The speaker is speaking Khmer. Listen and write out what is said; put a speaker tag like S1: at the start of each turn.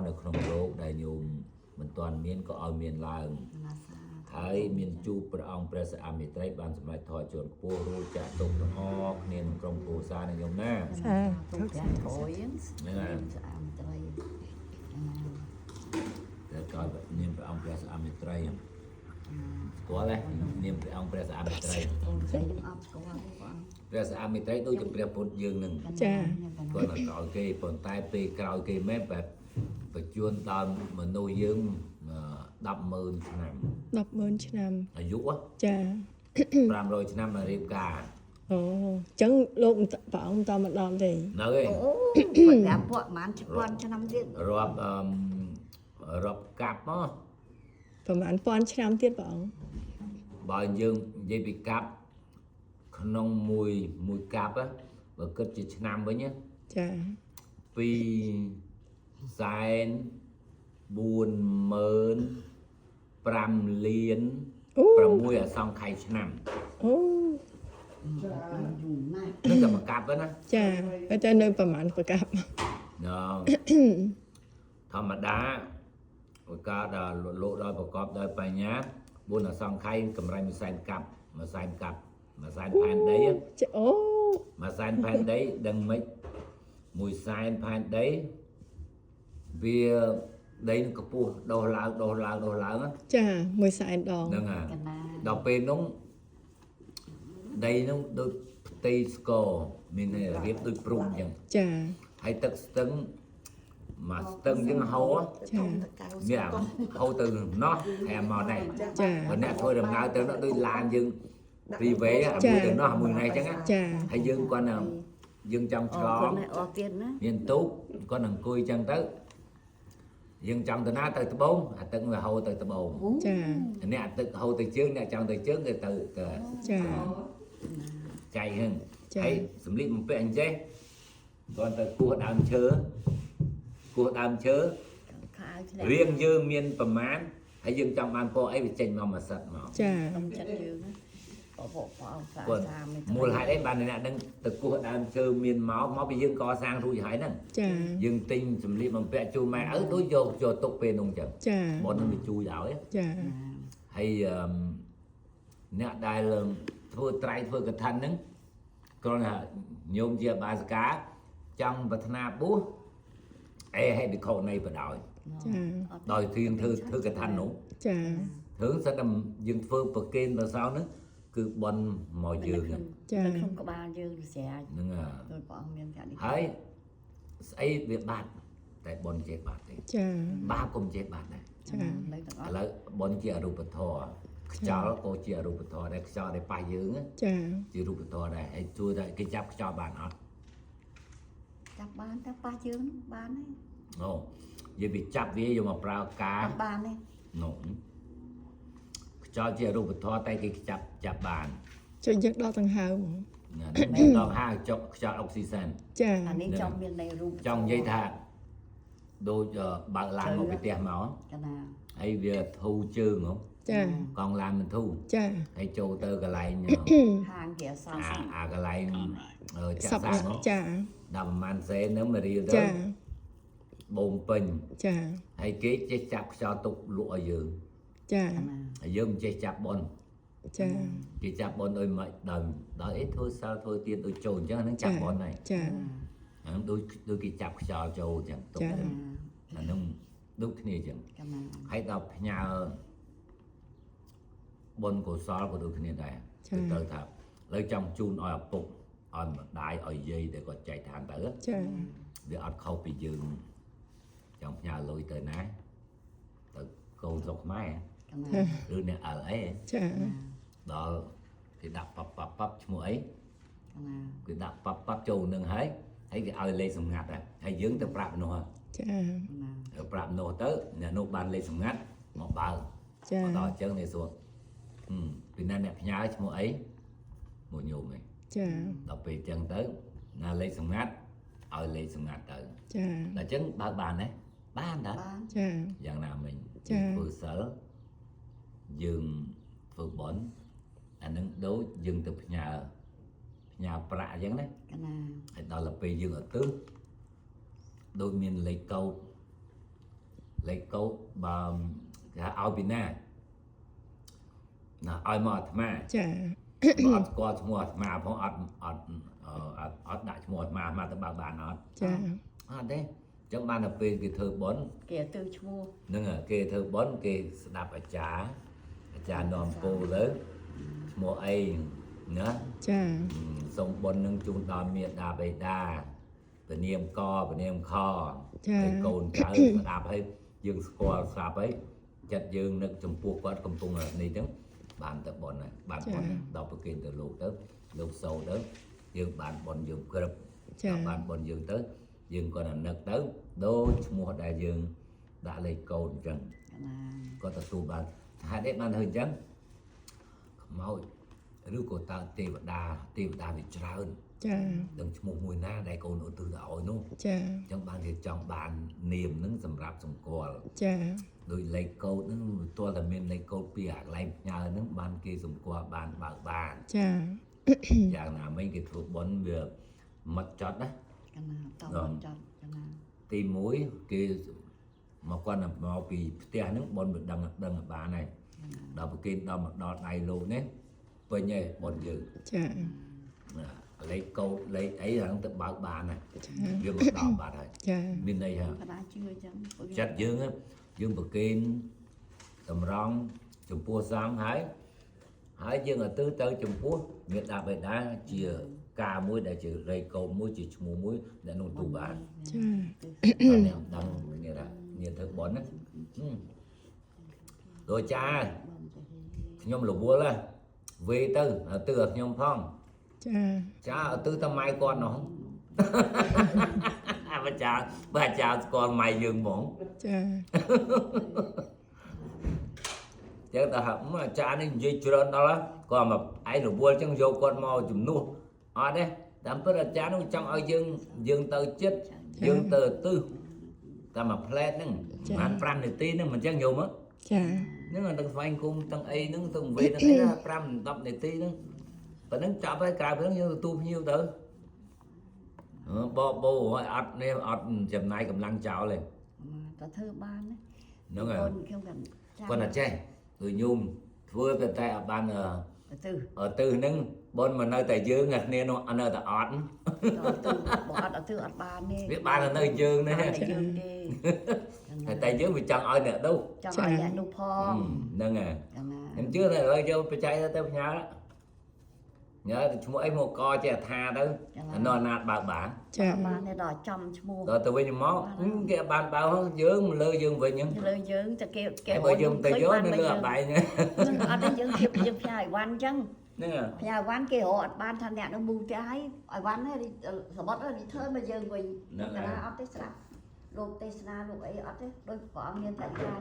S1: នៅក្នុងលោកដែលញោមមិនទាន់មានក៏ឲ្យមានឡើងហើយមានជួបព្រះអង្គព្រះសិមេត្រីបានសម្រេចធរជាន់ខ្ពស់រួចចាក់ទុកទាំងអស់គ្នាក្នុងក្រុមគ្រួសារនៃញោមណា
S2: ទុកទាំងអស់ហ្នឹងសិមេត្រី
S1: តែក៏មានព្រះអង្គព្រះសិមេត្រីស្គាល់ទេមានព្រះអង្គព្រះសិមេត្រី
S2: អូនស្អីអត់ស្គាល់បង
S1: ព្រះសិមេត្រីដូចជាព្រះពុទ្ធយើងនឹង
S3: ចា
S1: គាត់ក្រោយគេប៉ុន្តែពេលក្រោយគេមែនបែបបញ្ជូនដល់មនុស្សយើង100000 ឆ្នាំ
S3: 100000 ឆ្នាំ
S1: អាយុ
S3: ចា
S1: 500 ឆ្នាំមករៀបការ
S3: អូអញ្ចឹងលោកព្រះអង្គតម្ដងទេ
S1: នៅឯ
S2: អូគាត់ប្រាប់ពួកប្រហែលឆ្នាំទៀត
S1: រាប់កាប់មក
S3: ប្រហែល1000 ឆ្នាំទៀតព្រះអង្គ
S1: បើយើងនិយាយពីកាប់ក្នុងមួយកាប់បើគិតជាឆ្នាំវិញ
S3: ចា
S1: 245,000,000 លាន6អសង្ខ័យឆ្នាំ
S3: អូ
S1: នឹងតែមកកាប់ណា
S3: ចាតែនៅប្រហែលប្រកាប់
S1: ធម្មតាប្រកាសដល់លោកដោយប្រកបដោយបញ្ញា4អសង្ខ័យកម្រៃមួយសែនកាប់មួយសែនផែនដី
S3: អូ
S1: មួយសែនផែនដីដឹងមិនមួយសែនផែនដីវាដីនឹងកពុះដោះឡើង
S3: ចាមួយសែនដង
S1: ហ្នឹងហើយដល់ពេលនោះដីនោះដូចផ្ទៃស្គរមានរៀបដូចព្រំអញ្ចឹង
S3: ចា
S1: ហើយទឹកស្ទឹងមកស្ទឹងយើងហូរ
S3: ចា
S1: មានហូរទៅនោះហើយមកនេះ
S3: ចា
S1: បើអ្នកធ្វើដំណើរទៅនោះដូចឡានយើងពីវេមួយទៅនោះមួយនេះអញ្ចឹង
S3: ចា
S1: ហើយយើងគាត់យើងចង់ឆ្លងមានទូកគាត់នឹងអង្គុយអញ្ចឹងទៅយើងចង់ទៅណាទៅត្បូងអាទឹកវាហូរទៅត្បូង
S3: ចា
S1: អ្នកទឹកហូរទៅជើងអ្នកចង់ទៅជើងគេទៅ
S3: ចា
S1: ចៃហ្នឹងហើយសម្លៀកបំពាក់អញ្ចេះគាត់ទៅគោះដើមឈើរៀងយើងមានប្រមាណហើយយើងចង់បានពណ៌អីវាចេញមកមួយសិតមក
S3: ចា
S2: ខ្ញុំចិត្តយើង
S1: មូលហេតុអីបានអ្នកនឹងទៅគោះដើមឈើមានមកពីយើងកសាងរួចហើយហ្នឹង
S3: ចា
S1: យើងទិញសម្លៀកបំពាក់ជូនម៉ែឪដូចយកទុកពេលនោះអញ្ចឹង
S3: ចា
S1: បងនឹងវាជួយឲ្យ
S3: ចា
S1: ហើយអ្នកដែលធ្វើត្រៃធ្វើកថាហ្នឹងគ្រាន់តែញោមជាបាសកាចង់ប្រាថ្នាបួសអេហេតុខុសនៃបដ ாய்
S3: ចា
S1: ដោយធៀងធ្វើកថានោះ
S3: ចា
S1: រឿងសិនតែយើងធ្វើប្រកេនប្រសោហ្នឹងគឺបនមកយើង
S3: ចា
S2: ក្នុងក្បាលយើងស្រាច
S1: ហ្នឹង
S2: ដោយព្រះអង្គមានកានិ
S1: ហើយស្អីវាបាត់តែបនចេះបាត់ទេ
S3: ចា
S1: បាបកុំចេះបាត់ដែរ
S3: ចា
S1: ឥឡូវបនជាអរូបធម៌ខ្យល់ក៏ជាអរូបធម៌ដែរខ្យល់ដែលប៉ះយើង
S3: ចា
S1: ជារូបធម៌ដែរហើយជួយតែគេចាប់ខ្យល់បានអត់
S2: ចាប់បានតែប៉ះយើងបានទេ
S1: អូនិយាយពីចាប់វាយកមកប្រើការ
S2: បានទេ
S1: នោះខ្យល់ជារូបធម៌តែគេចាប់បាន
S3: ចុះយើងដកដង្ហើម
S1: ដល់ហាចុកខ្យល់អុកស៊ីសែន
S3: ចា
S2: អានេះចង់មាននៃរូប
S1: ចង់និយាយថាដូចបើកឡានមកពីផ្ទះមក
S2: ណា
S1: ហើយវាធូរជើងហ៎
S3: ចា
S1: កង់ឡានមិនធូរ
S3: ចា
S1: ហើយចូលទៅកន្លែង
S2: ហាងគេសា
S1: អាកន្លែងចាក់សាំង
S3: ចា
S1: ដល់ប្រហែលសេនហ្នឹងមករៀលទៅ
S3: ចា
S1: បូមពេញ
S3: ចា
S1: ហើយគេចេះចាប់ខ្យល់ទុកលក់ឲ្យយើង
S3: ចា
S1: ហើយយើងមិនចេះចាប់បន
S3: ចា
S1: គេចាប់បនដោយមិនដល់អីធ្វើសាល់ធ្វើទៀនដូចចូលអញ្ចឹងហ្នឹងចាប់បនហើយ
S3: ចា
S1: ហ្នឹងដូចគេចាប់ខ្យល់ចូលអញ្ចឹងទុកអាហ្នឹងដូចគ្នាអញ្ចឹងហើយដល់ផ្ញើបនកុសលក៏ដូចគ្នាដែរទៅថាលើចង់ជូនឲ្យឪពុកឲ្យម្ដាយឲ្យយាយដែលគាត់ចែកឋានទៅ
S3: ចា
S1: វាអត់ខុសពីយើងចង់ផ្ញើលុយទៅណាទៅកូនស្រុកខ្មែរឬអ្នកអើអី
S3: ចា
S1: ដល់គេដាក់ប៉ាប់ឈ្មោះអីគេដាក់ប៉ាប់ចូលនឹងហើយគេឲ្យលេខសម្ងាត់ហើយយើងទៅប្រាប់នោះ
S3: ចា
S1: ប្រាប់នោះទៅអ្នកនោះបានលេខសម្ងាត់មកបើ
S3: ចា
S1: ដល់អញ្ចឹងនេះសួរពីណាអ្នកផ្ញើឈ្មោះអីមួយញោមឯង
S3: ចា
S1: ដល់ពេលអញ្ចឹងទៅណាលេខសម្ងាត់ឲ្យលេខសម្ងាត់ទៅ
S3: ចា
S1: ដល់អញ្ចឹងបើបានទេបានតា
S3: ចា
S1: យ៉ាងណាមិញធ្វើសិលយើងធ្វើបន់អានឹងដូចយើងទៅផ្ញើប្រាក់អញ្ចឹងណាហើយដល់ទៅពេលយើងអត់ទៅដូចមានលេខកោដ lấy câu bà cái ao bên na là ai mà mà
S3: ចា
S1: อดกอดหมดมาเพราะอดได้หมดมาแต่บางบ้านอด
S3: ចា
S1: เด้จังบ้านเป็นกี่เธอบน
S2: គេទៅឈ្មោះ
S1: นึงគេเธอบนគេស្ដាប់អាចារ្យនាំពូលើឈ្មោះអីណា
S3: ចា
S1: សូមបុណ្យនឹងជូនដល់មេដាបេដាពនាមកពនាមខហើយកូនចៅស្ដាប់ហើយយើងស្គាល់ស្រាប់ហើយចិត្តយើងនឹកចំពោះគាត់កំពុងនេះចឹងបានតែបុណ្យហើយបានបុណ្យដល់ប្រគេនទៅលោកសូទៅយើងបានបុណ្យយើងគ្រប់
S3: ចា
S1: បានបុណ្យយើងទៅយើងក៏នឹកទៅដូចឈ្មោះដែលយើងដាក់លេខកូនអញ្ចឹង
S2: ណា
S1: ក៏ទទួលបានហេតុអីបានធ្វើអញ្ចឹងខ្មោចឬក៏តើទេវតាវាច្រើន
S3: ចា
S1: ដឹងឈ្មោះមួយណាដែលកូនឧទ្ទិសទៅឲ្យនោះ
S3: ចា
S1: អញ្ចឹងបានគេចង់បាននាមហ្នឹងសម្រាប់សម្គាល់
S3: ចា
S1: ដោយលេខកូដហ្នឹងទាល់តែមានលេខកូដពីអាកន្លែងផ្ញើហ្នឹងបានគេសម្គាល់បានបើកបាន
S3: ចា
S1: យ៉ាងណាមិញគេធ្វើបុណ្យវាម៉ត់ចត់ណា
S2: កណាតបចត់កណា
S1: ទី1គេមកគាត់មកពីផ្ទះហ្នឹងបុណ្យវាដឹងបានហើយដល់ប្រគេនដល់មកដល់ដៃលោកនេះពេញហើយបុណ្យយើង
S3: ចា
S1: លេខកូដលេខអីហ្នឹងទៅបើកបានហើយ
S3: ចា
S1: វាមកដល់បាត់ហើយ
S3: ចា
S1: មានន័យថា
S2: កណាជឿអញ្ចឹង
S1: ចិត្តយើងប្រគេនតម្រង់ចំពោះសង្ឃហើយយើងឧទ្ទិសទៅចំពោះមេដាបេដាជាការមួយដែលជាលេខកូដមួយជាឈ្មោះមួយដែលនោះទូបាន
S3: ចា
S1: តើអ្នកដឹងគ្នាថាគ្នាធ្វើបន់ណាដូចចាខ្ញុំរវល់ហ៎វេទៅឧទ្ទិសឲ្យខ្ញុំផង
S3: ចា
S1: ចាឧទ្ទិសទៅម៉ែគាត់នោះ បើចាស្គាល់ម៉ែយើងហ្មង
S3: ចា
S1: ចឹងតើអាចារ្យនេះនិយាយច្រើនដល់ក៏មកឯងរវល់ចឹងយកគាត់មកជំនួសអត់ទេតាមពិតអាចារ្យនោះចង់ឲ្យយើងទៅចិត្តយើងទៅឧទ្ទិសតាមមួយផ្លែតហ្នឹងបាន5នាទីហ្នឹងមិនចឹងយល់មក
S3: ចា
S1: ហ្នឹងទាំងស្វែងគុំទាំងអីហ្នឹងទាំងវេទាំងអីណា5 10នាទីហ្នឹងប៉ុណ្ណឹងចប់ហើយក្រៅពីហ្នឹងយើងទទួលភ្ញៀវទៅបបោឲ្យអត់នេះអត់ចំណាយកម្លាំងចោលទេ
S2: តើធ្វើបានណា
S1: ហ្នឹងហើយ
S2: ខ្ញុំគាត់
S1: គាត់តែចេះដូចញោមធ្វើតែអត់បាន
S2: ទៅ
S1: ទៅហ្នឹងបនមកនៅតែយើងគ្នានោះនៅតែអត់
S2: ទៅបើអត់ទៅអត់បានទេ
S1: វាបាននៅយើងនេះ
S2: តែយើងទេ
S1: តែយើងវាចង់ឲ្យអ្នកនោះ
S2: ចង់ឲ្យអ្នកនោះផង
S1: ហ្នឹងហើយក
S2: ណា
S1: ខ្ញុំជឿថាឥឡូវយកបច្ច័យទៅផ្ញើញ៉ើឈ្មោះអីមកកចេះថាទៅអានោះណាត់បើកបាន
S3: ចា
S2: បានទេដល់ចំឈ្មោះ
S1: ដល់ទៅវិញមកគេអត់បានបើកយើងលើយើងវិញហ្នឹង
S2: លើយើងតែគេ
S1: គេបើយើងទៅយកនៅលើអបែងហ្នឹង
S2: អត់ទេយើងធៀបយើងផ្ញើអីវ៉ាន់អញ្ចឹង
S1: ហ្នឹង
S2: ផ្ញើអីវ៉ាន់គេរកអត់បានថាអ្នកនោះមូផ្ទះហើយអីវ៉ាន់ហ្នឹងសបុតរីធើមកយើងវិញ
S1: ហ្នឹង
S2: ក
S1: ហើយ
S2: ណាអត់ទេស្រាប់លោកទេសនាលោកអីអត់ទេដោយព្រះអង្គមានតែការ